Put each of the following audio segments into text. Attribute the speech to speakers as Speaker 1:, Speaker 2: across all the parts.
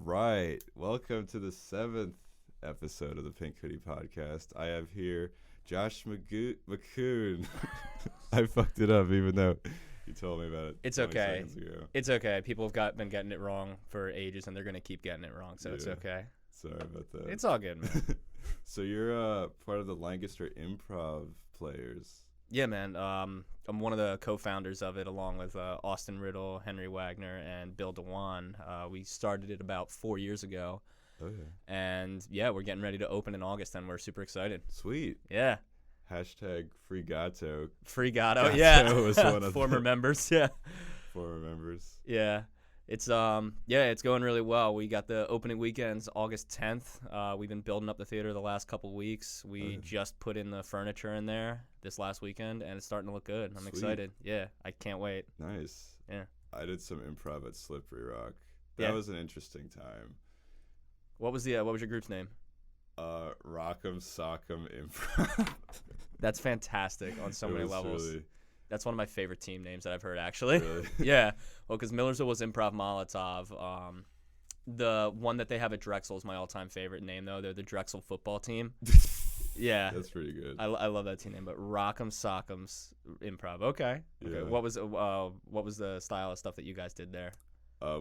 Speaker 1: right. Welcome to the 7th episode of the Pink Hoodie Podcast. I have here Josh McCune. I fucked it up even though you told me about it.
Speaker 2: It's okay. It's okay. People have been getting it wrong for ages, and they're going to keep getting it wrong, so it's okay.
Speaker 1: Sorry about that.
Speaker 2: It's all good, man.
Speaker 1: So you're part of the Lancaster Improv Players.
Speaker 2: Yeah, man. I'm one of the co-founders of it, along with Austin Riddle, Henry Wagner, and Bill DeWan. We started it about 4 years ago.
Speaker 1: Oh, yeah.
Speaker 2: And, yeah, we're getting ready to open in August, and we're super excited.
Speaker 1: Sweet.
Speaker 2: Yeah.
Speaker 1: Hashtag Free Gato.
Speaker 2: Free Gato, yeah.
Speaker 1: Was one of
Speaker 2: Former members, yeah.
Speaker 1: Former members.
Speaker 2: Yeah. It's it's going really well. We got the opening weekends August 10th. We've been building up the theater the last couple weeks. We just put in the furniture in there this last weekend, and it's starting to look good. I'm excited. Yeah, I can't wait.
Speaker 1: Nice.
Speaker 2: Yeah.
Speaker 1: I did some improv at Slippery Rock. That was an interesting time.
Speaker 2: What was your group's name?
Speaker 1: Rock'em Sock'em Improv.
Speaker 2: That's fantastic on so many levels.
Speaker 1: Really...
Speaker 2: That's one of my favorite team names that I've heard, actually.
Speaker 1: Really?
Speaker 2: Yeah. Well, because Millersville was Improv Molotov. The one that they have at Drexel is my all-time favorite name, though. They're the Drexel football team. Yeah.
Speaker 1: That's pretty good.
Speaker 2: I love that team name, but Rock'em Sock'em's Improv. Okay.
Speaker 1: Yeah.
Speaker 2: What was the style of stuff that you guys did there?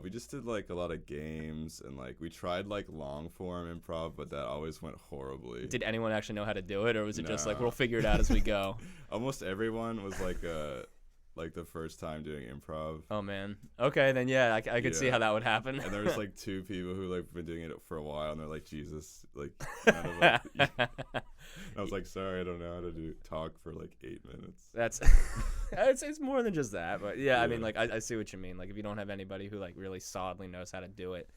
Speaker 1: We just did like a lot of games and like we tried like long form improv, but that always went horribly.
Speaker 2: Did anyone actually know how to do it, or was it just like we'll figure it out as we go?
Speaker 1: Almost everyone was like the first time doing improv.
Speaker 2: Oh man. Okay, then yeah, I could see how that would happen.
Speaker 1: And there was like two people who like been doing it for a while, and they're like, Jesus, like. None of us. I was like, sorry, I don't know how to talk for like 8 minutes.
Speaker 2: That's it's more than just that, but yeah. I mean, like I see what you mean. Like if you don't have anybody who like really solidly knows how to do it,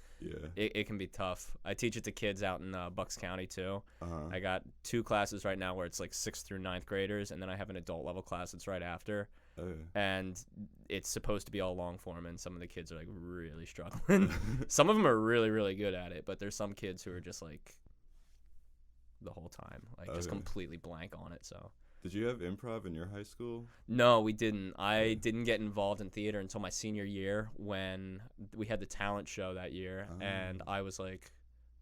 Speaker 2: it can be tough. I teach it to kids out in Bucks County too. I got 2 classes right now where it's like 6th through 9th graders, and then I have an adult level class that's right after. And it's supposed to be all long form, and some of the kids are like really struggling. Some of them are really, really good at it, but there's some kids who are just like the whole time, like just completely blank on it. So
Speaker 1: did you have improv in your high school?
Speaker 2: No, we didn't. I didn't get involved in theater until my senior year when we had the talent show that year. And I was like,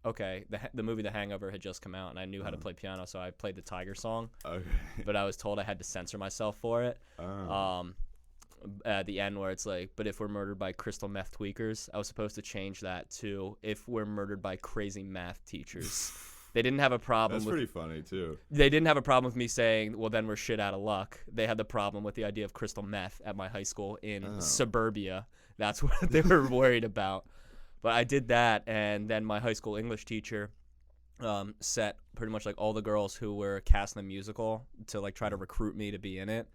Speaker 2: okay, the movie The Hangover had just come out, and I knew how to play piano, so I played the Tiger song. But I was told I had to censor myself for it. At the end where it's like, but if we're murdered by crystal meth tweakers, I was supposed to change that to if we're murdered by crazy math teachers. They didn't have a problem.
Speaker 1: That's pretty funny too.
Speaker 2: They didn't have a problem with me saying, well, then we're shit out of luck. They had the problem with the idea of crystal meth at my high school in suburbia. That's what they were worried about. But I did that, and then my high school English teacher set pretty much like all the girls who were cast in the musical to like try to recruit me to be in it.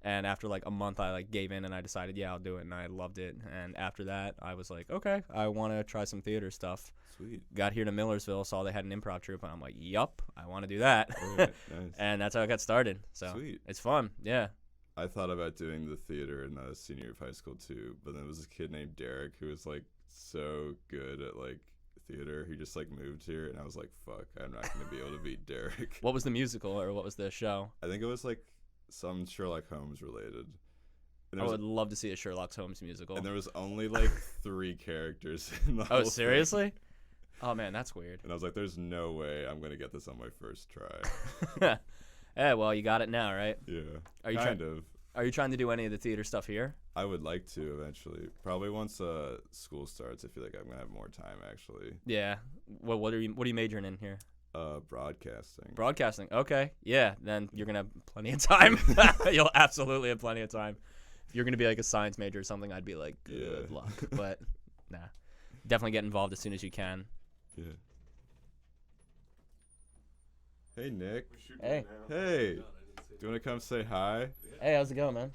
Speaker 2: And after like a month, I like gave in and I decided, yeah, I'll do it, and I loved it. And after that, I was like, okay, I want to try some theater stuff.
Speaker 1: Sweet. Got
Speaker 2: here to Millersville, saw they had an improv troupe, and I'm like, yup, I want to do that.
Speaker 1: Nice.
Speaker 2: And that's how I got started. So
Speaker 1: Sweet.
Speaker 2: It's fun, yeah.
Speaker 1: I thought about doing the theater in senior year of high school too, but then there was this kid named Derek who was like so good at like theater. He just like moved here, and I was like, fuck, I'm not gonna be able to beat Derek.
Speaker 2: What was the musical, or what was the show?
Speaker 1: I think it was like some Sherlock Holmes related.
Speaker 2: I would love to see a Sherlock Holmes musical.
Speaker 1: And there was only like 3 characters in the whole
Speaker 2: Oh, seriously?
Speaker 1: thing.
Speaker 2: Oh man, that's weird.
Speaker 1: And I was like, there's no way I'm gonna get this on my first try.
Speaker 2: Yeah, well, you got it now, right?
Speaker 1: Yeah.
Speaker 2: Are you trying to do any of the theater stuff here?
Speaker 1: I would like to eventually. Probably once school starts. I feel like I'm gonna have more time actually.
Speaker 2: Yeah. Well, what are you majoring in here?
Speaker 1: Broadcasting.
Speaker 2: Broadcasting. Okay. Yeah. Then you're gonna have plenty of time. You'll absolutely have plenty of time. If you're gonna be like a science major or something, I'd be like, good luck. But nah, definitely get involved as soon as you can.
Speaker 1: Yeah. Hey Nick.
Speaker 2: Hey.
Speaker 1: Hey. Do you want to come say hi?
Speaker 2: Hey, how's it going, man?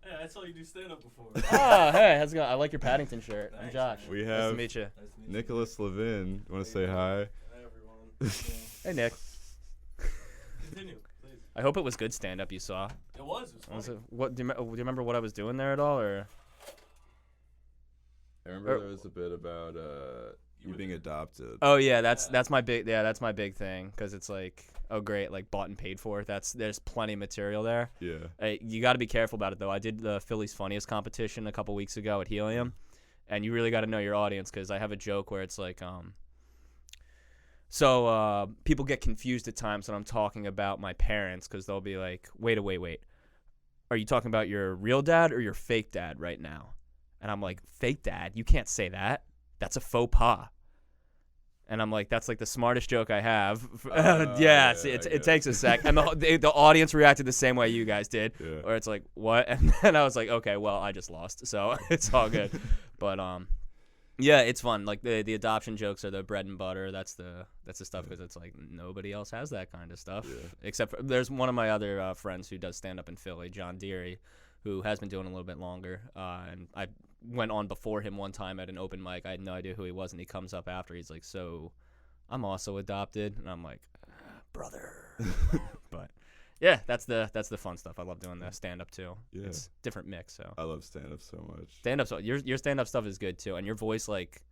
Speaker 3: Hey, I saw you do stand up before.
Speaker 2: Oh, hey, how's it going? I like your Paddington shirt. I'm Josh.
Speaker 1: We have
Speaker 2: nice to meet you.
Speaker 1: Nicholas Levin. You want to say hi?
Speaker 3: Hi, everyone.
Speaker 2: Hey, Nick.
Speaker 3: Continue, please.
Speaker 2: I hope it was good stand up you saw.
Speaker 3: It was funny.
Speaker 2: What do you remember what I was doing there at all, or?
Speaker 1: I remember there was a bit about you being adopted.
Speaker 2: Oh yeah, that's my big thing, because it's like, oh great, like bought and paid for. There's plenty of material there.
Speaker 1: Yeah.
Speaker 2: You got to be careful about it though. I did the Philly's Funniest competition a couple weeks ago at Helium, and you really got to know your audience, because I have a joke where it's like, so people get confused at times when I'm talking about my parents, because they'll be like, wait. Are you talking about your real dad or your fake dad right now? And I'm like, fake dad? You can't say that. That's a faux pas. And I'm like, that's like the smartest joke I have. It takes a sec. And the audience reacted the same way you guys did. Yeah. Or it's like, what? And then I was like, okay, well, I just lost. So it's all good. But yeah, it's fun. Like the adoption jokes are the bread and butter. That's the stuff, because it's like nobody else has that kind of stuff. Yeah. Except for, there's one of my other friends who does stand up in Philly, John Deary, who has been doing a little bit longer. And I went on before him one time at an open mic. I had no idea who he was, and he comes up after. He's like, so I'm also adopted. And I'm like, brother. But yeah, that's the fun stuff. I love doing the stand-up too. Yeah. It's different mix. So
Speaker 1: I love stand-up so much.
Speaker 2: Stand-up, so your stand-up stuff is good too, and your voice, like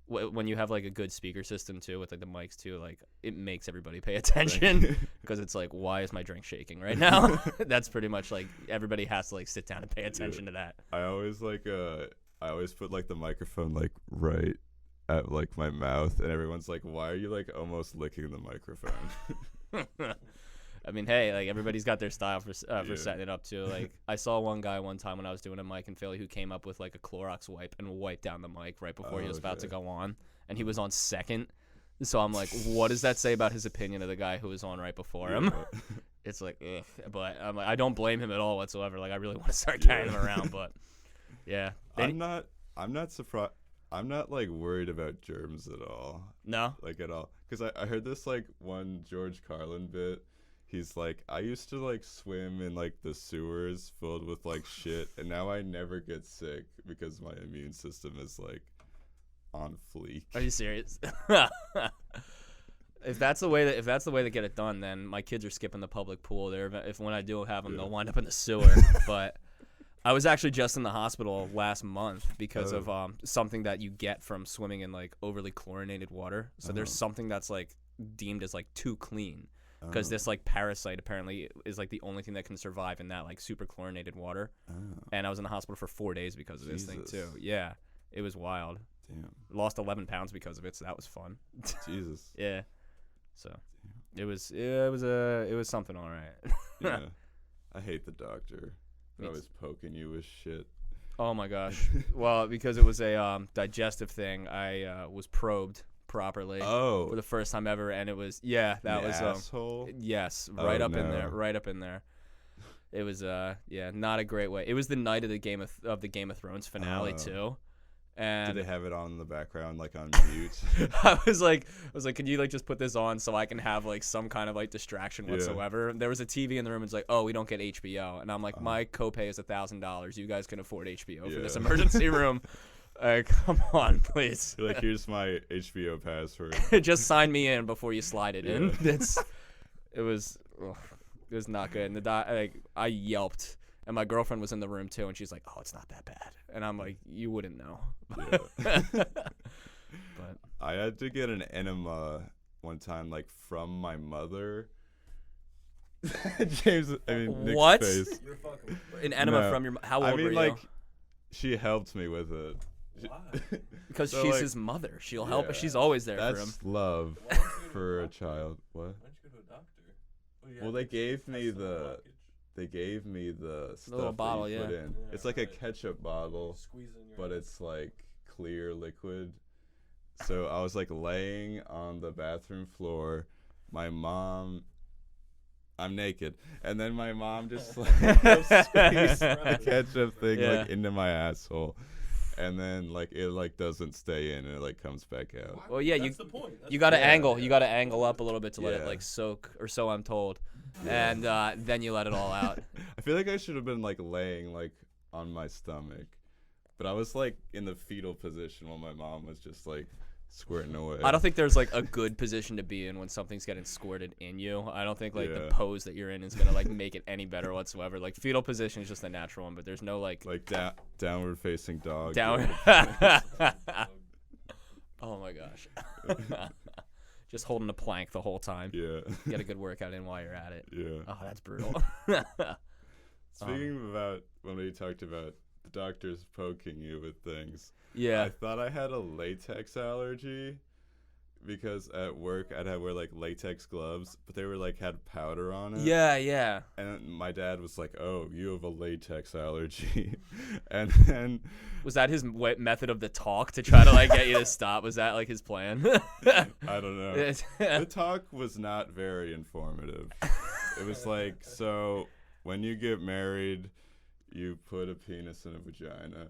Speaker 2: when you have like a good speaker system too with like the mics too, like it makes everybody pay attention, because it's like, why is my drink shaking right now? That's pretty much like everybody has to like sit down and pay attention to that.
Speaker 1: I always put like the microphone like right at like my mouth, and everyone's like, why are you like almost licking the microphone?
Speaker 2: I mean, hey, like everybody's got their style for setting it up too. Like I saw one guy one time when I was doing a mic in Philly who came up with like a Clorox wipe and wiped down the mic right before he was about to go on, and he was on second. So I'm like, what does that say about his opinion of the guy who was on right before him? It's like, ugh. But I'm like, I don't blame him at all whatsoever. Like I really want to start carrying him around, but yeah. I'm not surprised. I'm not like worried about germs at all. No,
Speaker 1: like at all, because I heard this like one George Carlin bit. He's like, I used to like swim in like the sewers filled with like shit, and now I never get sick because my immune system is like on fleek.
Speaker 2: Are you serious? If that's the way to get it done, then my kids are skipping the public pool. If when I do have them, they'll wind up in the sewer. But I was actually just in the hospital last month because of something that you get from swimming in like overly chlorinated water. So there's something that's like deemed as like too clean. Because this like parasite apparently is like the only thing that can survive in that like super chlorinated water. And I was in the hospital for 4 days because of this thing too. Yeah, it was wild.
Speaker 1: Damn.
Speaker 2: Lost 11 pounds because of it, so that was fun.
Speaker 1: Jesus.
Speaker 2: Yeah. So it was something, all right.
Speaker 1: Yeah. I hate the doctor. They're always poking you with shit.
Speaker 2: Oh my gosh. Well, because it was a digestive thing, I was probed properly for the first time ever, and it was
Speaker 1: asshole.
Speaker 2: Yes, right up in there. It was not a great way. It was the night of the Game of Thrones finale too. And
Speaker 1: did they have it on in the background, like on mute?
Speaker 2: I was like, can you like just put this on so I can have like some kind of like distraction whatsoever? There was a TV in the room. It's like, oh, we don't get HBO, and I'm like, my copay is $1,000. You guys can afford HBO for this emergency room. Come on, please.
Speaker 1: You're like, here's my HBO password.
Speaker 2: Just sign me in before you slide it in. It was not good. And I yelped, and my girlfriend was in the room too, and she's like, "Oh, it's not that bad." And I'm like, "You wouldn't know."
Speaker 1: Yeah. But I had to get an enema one time, like from my mother. James, I mean, Nick's
Speaker 2: what?
Speaker 1: Face.
Speaker 3: You're fucking.
Speaker 2: An enema from your? How old were you?
Speaker 1: Like, she helped me with it.
Speaker 3: Why?
Speaker 2: Because she's his mother. She'll help. She's always there for him.
Speaker 1: That's love for a child. What?
Speaker 3: Why don't you go to a doctor?
Speaker 1: Well, they gave me the stuff
Speaker 2: little bottle,
Speaker 1: that you put in.
Speaker 3: Yeah,
Speaker 1: it's like a ketchup bottle,
Speaker 3: Squeeze in your
Speaker 1: but it's like clear liquid. So I was like laying on the bathroom floor. I'm naked, and then my mom just like squeezed the ketchup thing like into my asshole. And then like it like doesn't stay in, and it like comes back out.
Speaker 2: Well, yeah,
Speaker 3: That's the point.
Speaker 2: you got to angle. You got to angle up a little bit to let it like soak, or so I'm told. And then you let it all out.
Speaker 1: I feel like I should have been like laying like on my stomach, but I was like in the fetal position while my mom was just like squirting away.
Speaker 2: I don't think there's like a good position to be in when something's getting squirted in you. I don't think like the pose that you're in is gonna like make it any better whatsoever. Like fetal position is just a natural one, but there's no like
Speaker 1: downward facing dog.
Speaker 2: Downward. Oh my gosh. Just holding a plank the whole time.
Speaker 1: Yeah.
Speaker 2: Get a good workout in while you're at it.
Speaker 1: Yeah.
Speaker 2: Oh, that's brutal.
Speaker 1: Speaking about when we talked about the doctor's poking you with things.
Speaker 2: Yeah.
Speaker 1: I thought I had a latex allergy because at work I'd have wear like latex gloves, but they were like had powder on it.
Speaker 2: Yeah.
Speaker 1: And my dad was like, "Oh, you have a latex allergy," and then
Speaker 2: was that his method of the talk to try to like get you to stop? Was that like his plan?
Speaker 1: I don't know. The talk was not very informative. It was like, so when you get married, you put a penis in a vagina,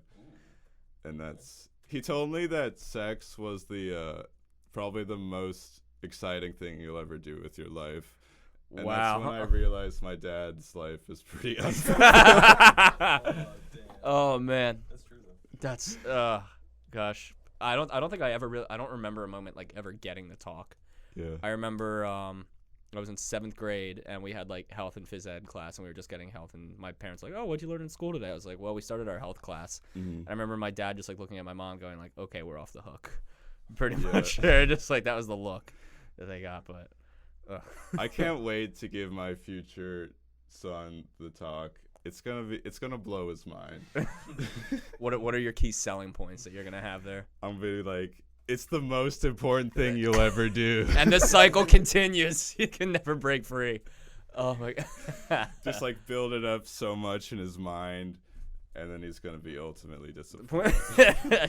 Speaker 1: and that's. He told me that sex was the probably the most exciting thing you'll ever do with your life. And
Speaker 2: wow.
Speaker 1: That's when I realized my dad's life is pretty
Speaker 2: Oh man.
Speaker 3: That's true though.
Speaker 2: That's gosh. I don't think I don't remember a moment like ever getting the talk.
Speaker 1: Yeah.
Speaker 2: I remember I was in 7th grade and we had like health and phys ed class and we were just getting health and my parents were like, "Oh, what'd you learn in school today?" I was like, "Well, we started our health class." And I remember my dad just like looking at my mom going like, "Okay, we're off the hook." Pretty much. Just like that was the look that they got, but
Speaker 1: I can't wait to give my future son the talk. It's gonna blow his mind.
Speaker 2: What are your key selling points that you're gonna have there?
Speaker 1: I'm gonna be like, it's the most important thing you'll ever do.
Speaker 2: And the cycle continues. You can never break free. Oh my god.
Speaker 1: Just like build it up so much in his mind, and then he's gonna be ultimately disappointed.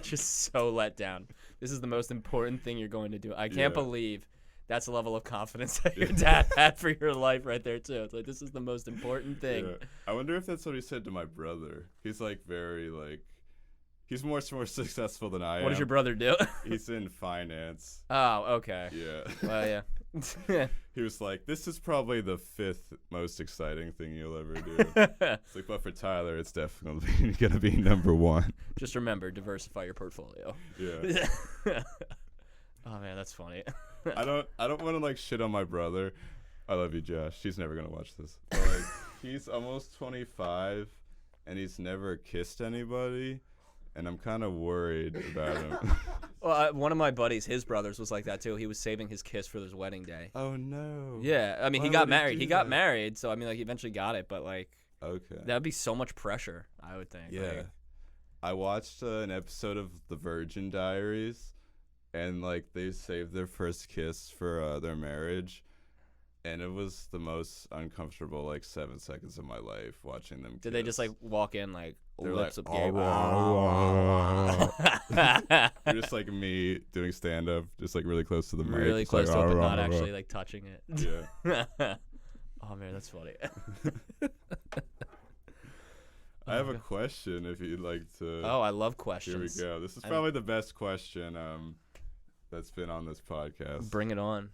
Speaker 2: Just so let down. This is the most important thing you're going to do. I can't believe that's a level of confidence that your dad had for your life right there too. It's like, this is the most important thing.
Speaker 1: Yeah. I wonder if that's what he said to my brother. He's like very like, he's more successful than I am.
Speaker 2: What does your brother do?
Speaker 1: He's in finance.
Speaker 2: Oh, okay.
Speaker 1: Yeah.
Speaker 2: Well, yeah.
Speaker 1: He was like, this is probably the 5th most exciting thing you'll ever do. It's like, but for Tyler, it's definitely going to be number 1.
Speaker 2: Just remember, diversify your portfolio.
Speaker 1: Yeah.
Speaker 2: Oh, man, that's funny.
Speaker 1: I don't want to like shit on my brother. I love you, Josh. He's never going to watch this. But like, he's almost 25, and he's never kissed anybody. And I'm kind of worried about him.
Speaker 2: Well, one of my buddies, his brothers, was like that too. He was saving his kiss for his wedding day.
Speaker 1: Oh no.
Speaker 2: Yeah, I mean, he got married. He got married, so I mean, like, he eventually got it. But like,
Speaker 1: okay,
Speaker 2: that'd be so much pressure, I would think.
Speaker 1: Yeah.
Speaker 2: Like,
Speaker 1: I watched an episode of The Virgin Diaries, and like they saved their first kiss for their marriage. And it was the most uncomfortable, like, 7 seconds of my life watching them kiss.
Speaker 2: Did they just, like, walk in, like,
Speaker 1: They're
Speaker 2: lips
Speaker 1: like,
Speaker 2: up gay?
Speaker 1: You're just like me doing stand-up, just, like, really close to the mic.
Speaker 2: Really
Speaker 1: just
Speaker 2: close
Speaker 1: like,
Speaker 2: to it, but not actually, like, touching it.
Speaker 1: Yeah.
Speaker 2: Oh, man, that's funny.
Speaker 1: I have a question if you'd like to.
Speaker 2: Oh, I love questions.
Speaker 1: Here we go. This is probably the best question that's been on this podcast.
Speaker 2: Bring it on.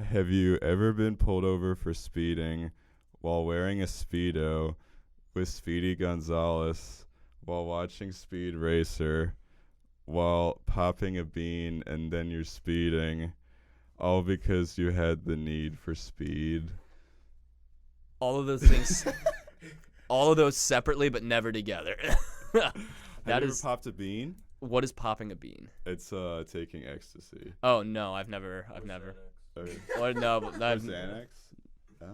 Speaker 1: Have you ever been pulled over for speeding while wearing a Speedo with Speedy Gonzalez while watching Speed Racer while popping a bean and then you're speeding, all because you had the need for speed?
Speaker 2: All of those things, all of those separately but never together.
Speaker 1: Have you ever popped a bean?
Speaker 2: What is popping a bean?
Speaker 1: It's taking ecstasy.
Speaker 2: Oh no, I've never. Or no, but
Speaker 1: Xanax? Oh.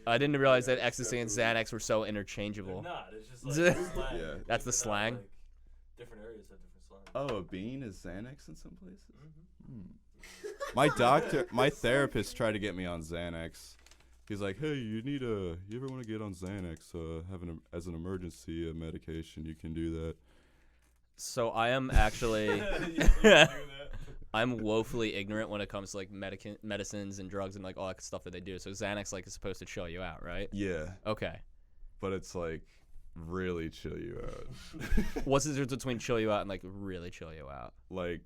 Speaker 2: I didn't realize that ecstasy and Xanax were so interchangeable.
Speaker 3: They're not. It's just like slang.
Speaker 1: Yeah.
Speaker 2: That's the slang?
Speaker 3: Like, different areas have different slang.
Speaker 1: Oh, a bean is Xanax in some places? Mm-hmm. My therapist tried to get me on Xanax. He's like, hey, you ever want to get on Xanax? As an emergency medication, you can do that.
Speaker 2: So I am actually... I'm woefully ignorant when it comes to like medicines and drugs and like all that stuff that they do. So Xanax like is supposed to chill you out, right?
Speaker 1: Yeah.
Speaker 2: Okay.
Speaker 1: But it's like really chill you out.
Speaker 2: What's the difference between chill you out and like really chill you out?
Speaker 1: Like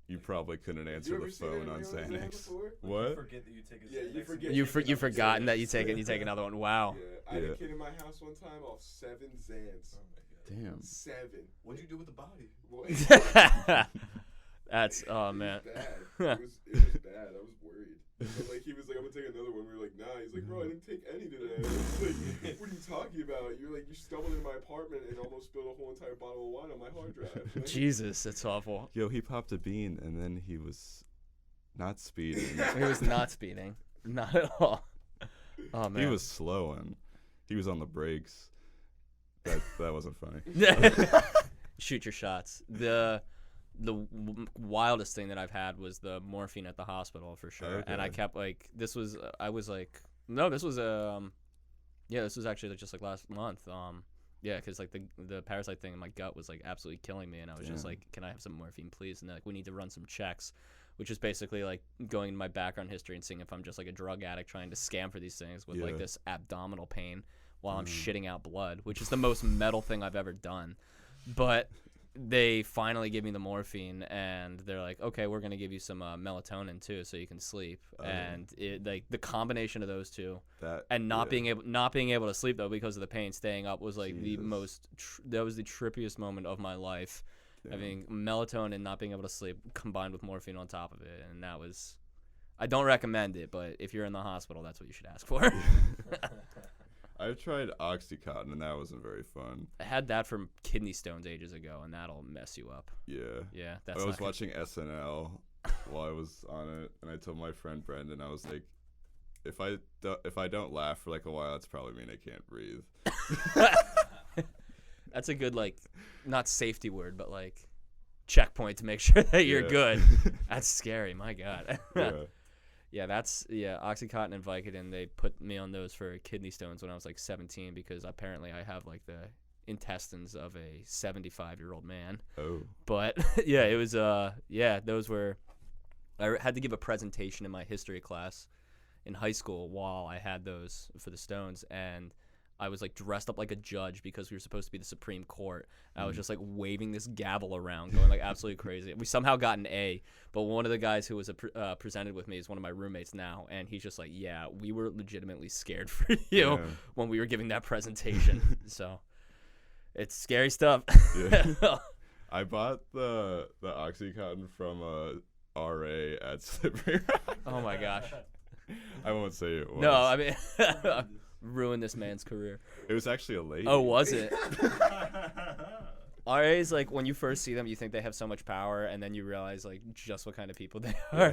Speaker 1: you probably couldn't answer the phone on Xanax. What?
Speaker 3: You forget that you take a Xanax.
Speaker 4: Yeah, you forget.
Speaker 2: You've forgotten that you take another one. Wow.
Speaker 4: Yeah, I had a kid in my house one time off 7 Xans.
Speaker 3: Oh my god.
Speaker 1: Damn.
Speaker 4: 7.
Speaker 3: What'd you do with the body?
Speaker 4: What?
Speaker 2: That's man.
Speaker 4: It was bad. I was worried. But like he was like, I'm gonna take another one. We were like, nah. He's like, bro, I didn't take any today. I was like, what are you talking about? You're like, you stumbled into my apartment and almost spilled a whole entire bottle of wine on my hard drive. Like,
Speaker 2: Jesus, that's awful.
Speaker 1: Yo, he popped a bean and then he was not speeding.
Speaker 2: He was not speeding. Not at all. Oh man.
Speaker 1: He was slowing. He was on the brakes. That wasn't funny.
Speaker 2: Shoot your shots. The wildest thing that I've had was the morphine at the hospital for sure.
Speaker 1: Okay.
Speaker 2: And I kept like this was this was this was actually just like last month. Yeah, because like the parasite thing in my gut was like absolutely killing me, and I was just like, can I have some morphine, please? And they're like, we need to run some checks, which is basically like going into my background history and seeing if I'm just like a drug addict trying to scam for these things with like this abdominal pain while I'm shitting out blood, which is the most metal thing I've ever done. But they finally give me the morphine, and they're like, okay, we're gonna give you some melatonin too, so you can sleep. And it, like the combination of those two, and not being able to sleep though because of the pain, staying up was like the most. That was the trippiest moment of my life. Having melatonin, not being able to sleep, combined with morphine on top of it, and that was. I don't recommend it, but if you're in the hospital, that's what you should ask for.
Speaker 1: I've tried Oxycontin, and that wasn't very fun.
Speaker 2: I had that from kidney stones ages ago, and that'll mess you up. Yeah. That's.
Speaker 1: I was watching SNL while I was on it, and I told my friend Brendan, I was like, if I don't laugh for like a while, it's probably mean I can't breathe.
Speaker 2: That's a good like, not safety word, but like, checkpoint to make sure that you're good. That's scary. My God. Yeah, Oxycontin and Vicodin, they put me on those for kidney stones when I was like 17 because apparently I have like the intestines of a 75-year-old man. Oh. But yeah, it was those were I had to give a presentation in my history class in high school while I had those for the stones, and I was like dressed up like a judge because we were supposed to be the Supreme Court. I was just like waving this gavel around, going like absolutely crazy. We somehow got an A, but one of the guys who was presented with me is one of my roommates now, and he's just like, yeah, we were legitimately scared for you when we were giving that presentation. So it's scary stuff.
Speaker 1: I bought the Oxycontin from a RA at Slippery Rock.
Speaker 2: Oh my gosh.
Speaker 1: I won't say it was.
Speaker 2: No, I mean, ruin this man's career.
Speaker 1: It was actually a lady.
Speaker 2: Oh, was it? RAs, like, when you first see them, you think they have so much power, and then you realize, like, just what kind of people they are.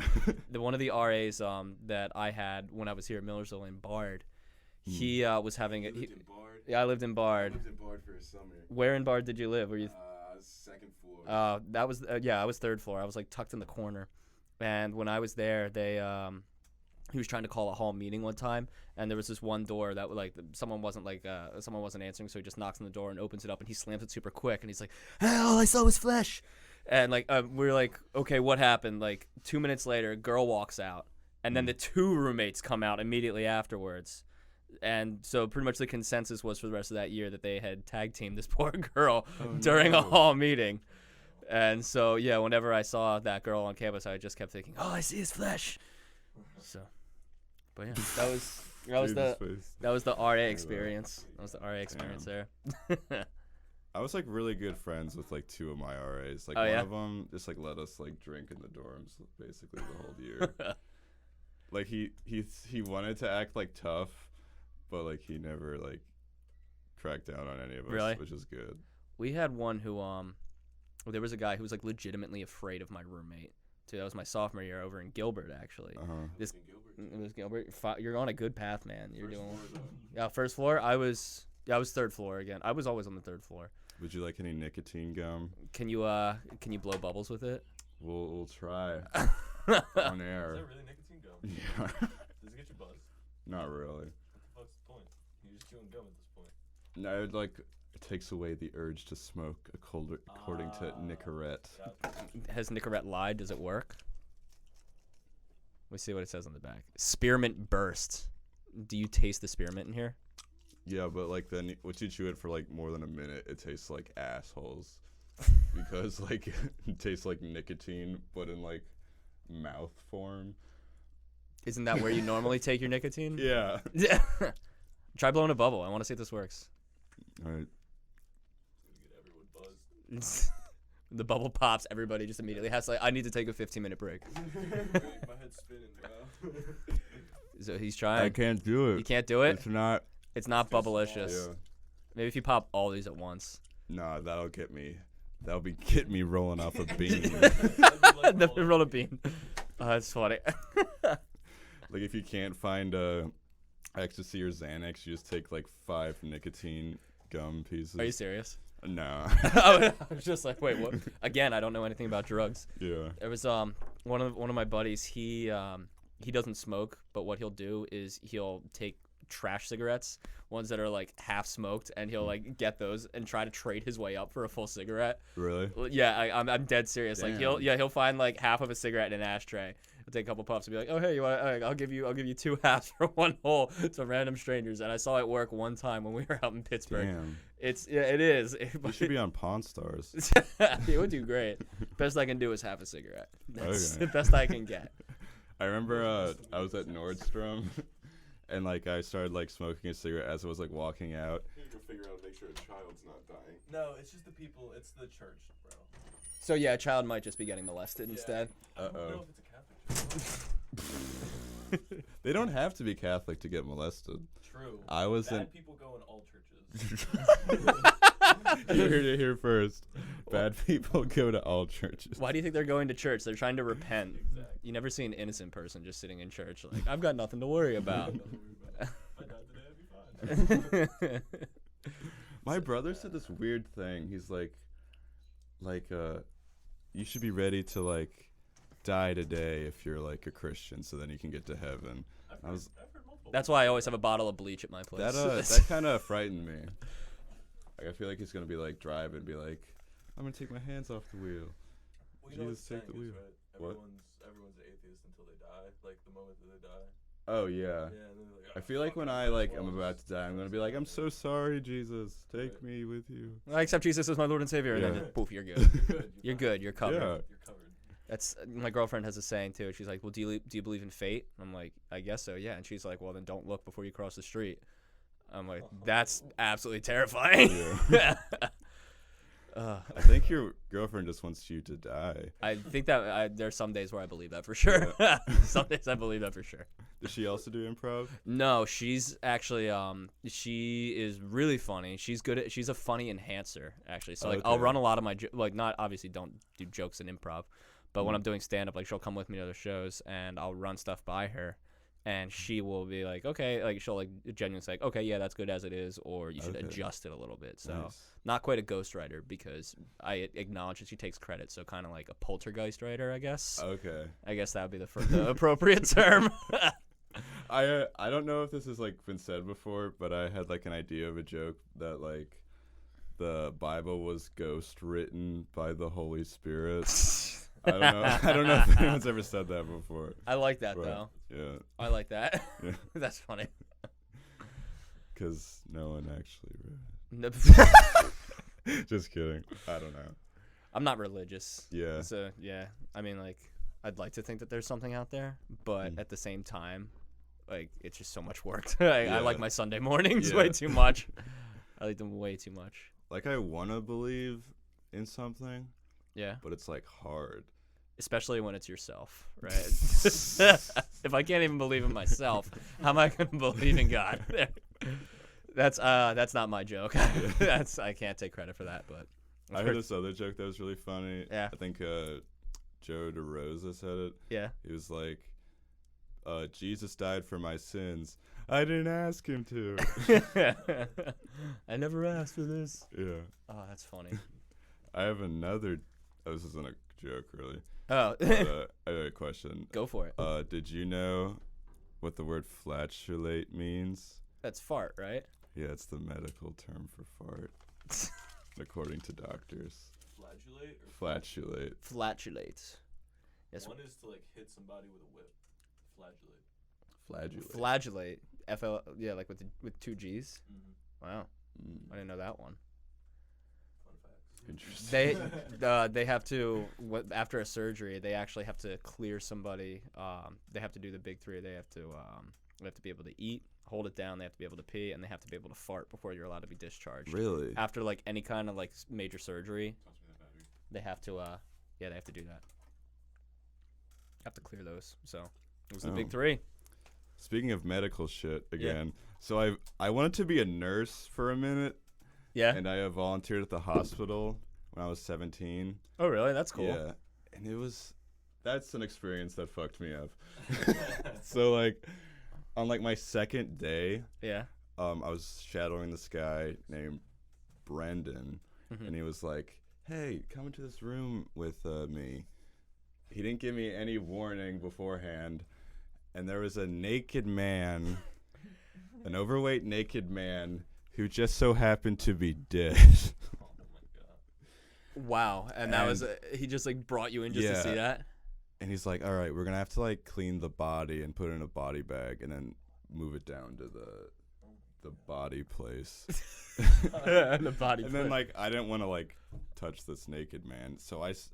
Speaker 2: One of the RAs that I had when I was here at Millersville in Bard, he was having a...
Speaker 4: lived in Bard?
Speaker 2: Yeah, I lived in Bard.
Speaker 4: I lived in Bard for a summer.
Speaker 2: Where in Bard did you live? Were you...
Speaker 4: second floor.
Speaker 2: That was... I was third floor. I was, like, tucked in the corner. And when I was there, they... he was trying to call a hall meeting one time, and there was this one door that like someone wasn't answering, so he just knocks on the door and opens it up, and he slams it super quick, and he's like, "Hey, all I saw was flesh," and like we're like, okay, what happened? Like 2 minutes later, a girl walks out, and then the two roommates come out immediately afterwards, and so pretty much the consensus was for the rest of that year that they had tag teamed this poor girl during a hall meeting. And so yeah, whenever I saw that girl on campus, I just kept thinking, all I see is flesh. So. But yeah, that was the RA experience. That was the RA experience there.
Speaker 1: I was like really good friends with like two of my RAs. Like one of them just like let us like drink in the dorms basically the whole year. Like he wanted to act like tough, but like he never like cracked down on any of us, which is good.
Speaker 2: We had one who there was a guy who was like legitimately afraid of my roommate. Too. That was my sophomore year over in Gilbert, actually. It was Gilbert. You're on a good path, man. You're first floor. I was third floor again. I was always on the third floor.
Speaker 1: Would you like any nicotine gum?
Speaker 2: Can you blow bubbles with it?
Speaker 1: We'll try on air.
Speaker 3: Is that really nicotine gum?
Speaker 1: Yeah.
Speaker 3: Does it get you buzzed?
Speaker 1: Not really.
Speaker 3: What's the point? You're just chewing gum at this point.
Speaker 1: No, it takes away the urge to smoke, according to Nicorette.
Speaker 2: Has Nicorette lied? Does it work? Let's see what it says on the back. Spearmint burst. Do you taste the spearmint in here?
Speaker 1: Yeah, but like then once you chew it for like more than a minute, it tastes like assholes. Because like it tastes like nicotine, but in like mouth form.
Speaker 2: Isn't that where you normally take your nicotine?
Speaker 1: Yeah.
Speaker 2: Try blowing a bubble. I want to see if this works.
Speaker 1: All right.
Speaker 2: The bubble pops. Everybody just immediately has to, like, I need to take a 15-minute break.
Speaker 4: My head's spinning now.
Speaker 2: So he's trying.
Speaker 1: I can't do it.
Speaker 2: You can't do it?
Speaker 1: It's not
Speaker 2: bubblicious.
Speaker 1: Yeah.
Speaker 2: Maybe if you pop all these at once.
Speaker 1: Nah, that'll get me rolling off a bean.
Speaker 2: Roll a bean. Oh, that's funny.
Speaker 1: Like if you can't find ecstasy or Xanax, you just take like 5 nicotine gum pieces.
Speaker 2: Are you serious?
Speaker 1: No.
Speaker 2: I was just like, wait, what? Again, I don't know anything about drugs.
Speaker 1: Yeah.
Speaker 2: There was one of my buddies. He doesn't smoke, but what he'll do is he'll take trash cigarettes, ones that are like half smoked, and he'll like get those and try to trade his way up for a full cigarette.
Speaker 1: Really?
Speaker 2: Yeah, I'm dead serious.
Speaker 1: Damn.
Speaker 2: Like he'll find like half of a cigarette in an ashtray. He'll take a couple puffs and be like, oh hey, you want? I'll give you 2 halves for 1 whole to random strangers. And I saw it work one time when we were out in Pittsburgh.
Speaker 1: Damn.
Speaker 2: It is.
Speaker 1: You should be on Pawn Stars.
Speaker 2: It would do great. Best I can do is half a cigarette. That's
Speaker 1: Okay.
Speaker 2: the best I can get.
Speaker 1: I remember I was at Nordstrom, and like I started like smoking a cigarette as I was like walking out.
Speaker 4: You can figure out to make sure a child's not dying.
Speaker 3: No, it's just the people. It's the church, bro.
Speaker 2: So yeah, a child might just be getting molested instead.
Speaker 3: I don't know if it's a Catholic church.
Speaker 1: They don't have to be Catholic to get molested.
Speaker 3: True.
Speaker 1: I was
Speaker 3: Bad
Speaker 1: in.
Speaker 3: people go in all churches.
Speaker 1: You heard it here first. Bad people go to all churches.
Speaker 2: Why do you think they're going to church? They're trying to repent.
Speaker 3: Exactly.
Speaker 2: You never see an innocent person just sitting in church like, I've got nothing to worry about.
Speaker 3: If I died today, I'd be fine.
Speaker 1: My brother said this weird thing. He's like, you should be ready to like die today if you're like a Christian, so then you can get to heaven.
Speaker 3: I've
Speaker 1: I was
Speaker 3: heard multiple.
Speaker 2: That's why I always have a bottle of bleach at my place.
Speaker 1: that kind of frightened me. Like I feel like he's gonna be like driving, and be like, I'm gonna take my hands off the wheel.
Speaker 3: Well, you know what
Speaker 1: Jesus,
Speaker 3: the
Speaker 1: take the
Speaker 3: saying is,
Speaker 1: wheel.
Speaker 3: right?
Speaker 1: What?
Speaker 3: Everyone's an atheist until they die. Like the moment that they die.
Speaker 1: Oh yeah.
Speaker 3: And then they're like,
Speaker 1: I
Speaker 3: "Oh,
Speaker 1: feel like
Speaker 3: fuck,
Speaker 1: when
Speaker 3: I
Speaker 1: I like
Speaker 3: well,
Speaker 1: I'm about to die, I'm gonna be like, I'm so sorry, Jesus, take me with you.
Speaker 2: I accept Jesus as my Lord and Savior, and then
Speaker 1: Yeah.
Speaker 2: just poof, you're good.
Speaker 3: You're good.
Speaker 2: You're good. You're covered.
Speaker 1: Yeah.
Speaker 3: You're covered.
Speaker 2: That's my girlfriend has a saying too. She's like, "Well, do you believe in fate?" I'm like, "I guess so, yeah." And she's like, "Well, then don't look before you cross the street." I'm like, "That's absolutely terrifying."
Speaker 1: Yeah. I think your girlfriend just wants you to die.
Speaker 2: I think that there's some days where I believe that for sure. Some days I believe that for sure.
Speaker 1: Does she also do improv?
Speaker 2: No, she's actually she is really funny. She's she's a funny enhancer actually. So like I'll
Speaker 1: Okay.
Speaker 2: run a lot of my like not obviously don't do jokes in improv, but when I'm doing stand up, like she'll come with me to the shows and I'll run stuff by her. And she will be like, okay, like she'll like genuinely say, like, okay, yeah, that's good as it is, or you should
Speaker 1: Okay.
Speaker 2: adjust it a little bit. So
Speaker 1: Nice.
Speaker 2: not quite a ghostwriter because I acknowledge that she takes credit. So kind of like a poltergeist writer, I guess.
Speaker 1: Okay.
Speaker 2: I guess that would be the appropriate term.
Speaker 1: I don't know if this has like been said before, but I had like an idea of a joke that like the Bible was ghost written by the Holy Spirit. I don't know. I don't know if anyone's ever said that before.
Speaker 2: I like that
Speaker 1: But,
Speaker 2: though.
Speaker 1: yeah,
Speaker 2: I like that.
Speaker 1: Yeah.
Speaker 2: That's funny.
Speaker 1: because no one actually read
Speaker 2: No-
Speaker 1: it. Just kidding. I don't know.
Speaker 2: I'm not religious.
Speaker 1: Yeah.
Speaker 2: So yeah, I mean like I'd like to think that there's something out there, but
Speaker 1: Mm.
Speaker 2: at the same time, like it's just so much work. I
Speaker 1: Yeah.
Speaker 2: like my Sunday mornings
Speaker 1: Yeah.
Speaker 2: way too much. I like them way too much.
Speaker 1: Like I want to believe in something,
Speaker 2: Yeah.
Speaker 1: but it's like hard.
Speaker 2: Especially when it's yourself, right? If I can't even believe in myself, how am I going to believe in God? That's not my joke. I can't take credit for that, but
Speaker 1: I heard this other joke that was really funny.
Speaker 2: Yeah.
Speaker 1: I think Joe DeRosa said it.
Speaker 2: yeah.
Speaker 1: He was like, Jesus died for my sins. I didn't ask him to.
Speaker 2: I never asked for this.
Speaker 1: Yeah.
Speaker 2: Oh, that's funny.
Speaker 1: I have another. Oh, this isn't a joke, really.
Speaker 2: Oh,
Speaker 1: But, I have a question.
Speaker 2: go for it.
Speaker 1: Did you know what the word flatulate means?
Speaker 2: That's fart, right?
Speaker 1: Yeah, it's the medical term for fart, according to doctors.
Speaker 3: Flagellate or
Speaker 1: Flatulate.
Speaker 2: Flatulate. Yes.
Speaker 3: One is to like hit somebody with a whip. Flagellate.
Speaker 1: Flagellate.
Speaker 2: Flagellate. Yeah, like with 2 G's.
Speaker 3: Mm-hmm.
Speaker 2: Wow,
Speaker 1: Mm,
Speaker 2: I didn't know that one.
Speaker 3: Fun facts.
Speaker 1: interesting.
Speaker 2: They have to after a surgery they actually have to clear somebody. They have to do the big 3. They have to be able to eat, hold it down. They have to be able to pee, and they have to be able to fart before you're allowed to be discharged.
Speaker 1: Really?
Speaker 2: After like any kind of like major surgery, they have to they have to do that. Have to clear those. So it was the big
Speaker 1: Oh.
Speaker 2: 3.
Speaker 1: Speaking of medical shit again, so I wanted to be a nurse for a minute,
Speaker 2: Yeah.
Speaker 1: and I volunteered at the hospital when I was 17.
Speaker 2: Oh really? That's cool.
Speaker 1: Yeah, and that's an experience that fucked me up. So like, on like my second day,
Speaker 2: Yeah.
Speaker 1: I was shadowing this guy named Brendan,
Speaker 2: Mhm.
Speaker 1: and he was like, "Hey, come into this room with me." He didn't give me any warning beforehand, and there was a naked man, an overweight naked man, who just so happened to be dead.
Speaker 3: Oh my god.
Speaker 2: Wow, and that was he just like brought you in just to see that.
Speaker 1: And he's like, "All right, we're gonna have to like clean the body and put it in a body bag, and then move it down to the body place."
Speaker 2: The body.
Speaker 1: And then like I didn't want to like touch this naked man, so I was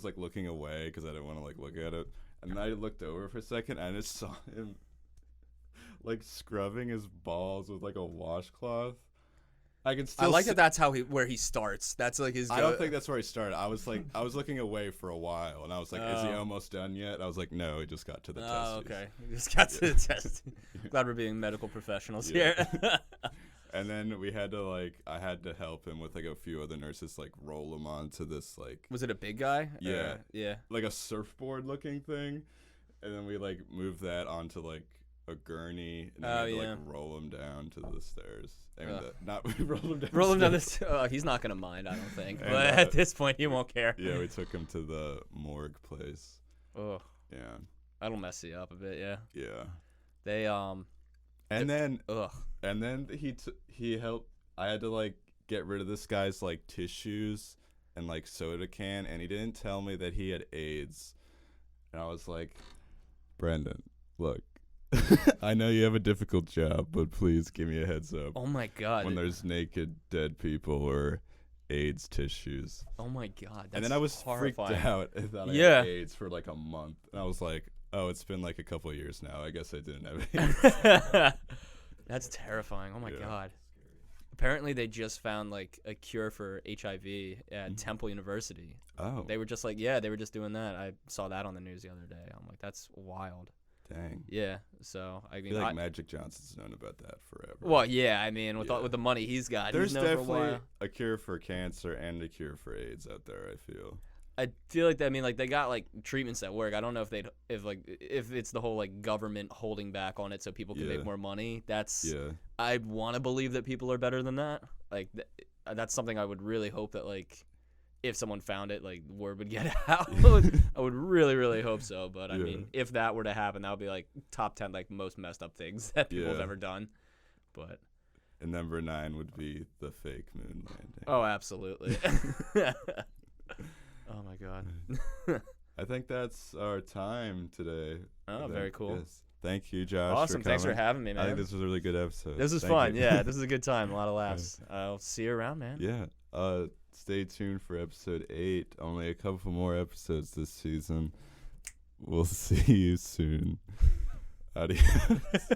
Speaker 1: like looking away because I didn't want to like look at it, and then I looked over for a second and I just saw him like scrubbing his balls with like a washcloth. I can still.
Speaker 2: I like that. That's where he starts. That's like his.
Speaker 1: I don't think that's where he started. I was looking away for a while, and I was like, "Is he almost done yet?" I was like, "No, he just got to the testes."
Speaker 2: Oh, okay. He just got to the test. Glad we're being medical professionals here.
Speaker 1: And then I had to help him with like a few other nurses, like roll him onto this like.
Speaker 2: Was it a big guy?
Speaker 1: Yeah.
Speaker 2: Yeah.
Speaker 1: Like a surfboard looking thing, and then we like moved that onto like a gurney, and then we had to like roll him down to the stairs. I mean, we rolled him down.
Speaker 2: Roll him down this. He's not gonna mind, I don't think.
Speaker 1: And,
Speaker 2: but at this point, he won't care.
Speaker 1: Yeah, we took him to the morgue place.
Speaker 2: Oh.
Speaker 1: Yeah.
Speaker 2: That'll mess you up a bit. Yeah.
Speaker 1: Yeah.
Speaker 2: They
Speaker 1: And then.
Speaker 2: Ugh.
Speaker 1: And then he helped. I had to like get rid of this guy's like tissues and like soda can, and he didn't tell me that he had AIDS. And I was like, "Brendan, look, I know you have a difficult job, but please give me a heads up
Speaker 2: Oh my god.
Speaker 1: when there's naked dead people or AIDS tissues."
Speaker 2: Oh my god. That's
Speaker 1: And then I was
Speaker 2: horrifying.
Speaker 1: freaked out. I thought I
Speaker 2: Yeah.
Speaker 1: had AIDS for like a month, and I was like, "Oh, it's been like a couple of years now. I guess I didn't have AIDS."
Speaker 2: That's terrifying. Oh my
Speaker 1: Yeah.
Speaker 2: god. Apparently, they just found like a cure for HIV at Temple University.
Speaker 1: Oh,
Speaker 2: They were just like, yeah, they were just doing that. I saw that on the news the other day. I'm like, that's wild.
Speaker 1: dang.
Speaker 2: Yeah. So I
Speaker 1: I
Speaker 2: mean,
Speaker 1: feel like Magic Johnson's known about that forever.
Speaker 2: well, yeah. I mean, with
Speaker 1: Yeah.
Speaker 2: with the money he's got,
Speaker 1: There's
Speaker 2: he's known for a
Speaker 1: definitely
Speaker 2: while.
Speaker 1: a cure for cancer and a cure for AIDS out there, I feel.
Speaker 2: I feel like I mean, like they got like treatments that work. I don't know if if it's the whole like government holding back on it so people can
Speaker 1: Yeah.
Speaker 2: make more money. That's
Speaker 1: Yeah.
Speaker 2: I want to believe that people are better than that. Like that's something I would really hope that like if someone found it, like word would get out. I would really, really hope so. But I
Speaker 1: Yeah.
Speaker 2: mean, if that were to happen, that would be like top 10 like most messed up things that people have
Speaker 1: Yeah.
Speaker 2: ever done. But
Speaker 1: And number 9 would be the fake moon landing.
Speaker 2: oh, absolutely. Oh my god.
Speaker 1: I think that's our time today.
Speaker 2: Oh, very cool.
Speaker 1: Yes. Thank you, Josh.
Speaker 2: Awesome. Thanks for
Speaker 1: coming.
Speaker 2: having me, man.
Speaker 1: I think this was a really good episode.
Speaker 2: This was
Speaker 1: Thank
Speaker 2: fun.
Speaker 1: you.
Speaker 2: Yeah, this is a good time. A lot of laughs. I'll see you around, man.
Speaker 1: Yeah. Stay tuned for episode 8. Only a couple more episodes this season. We'll see you soon. Adios.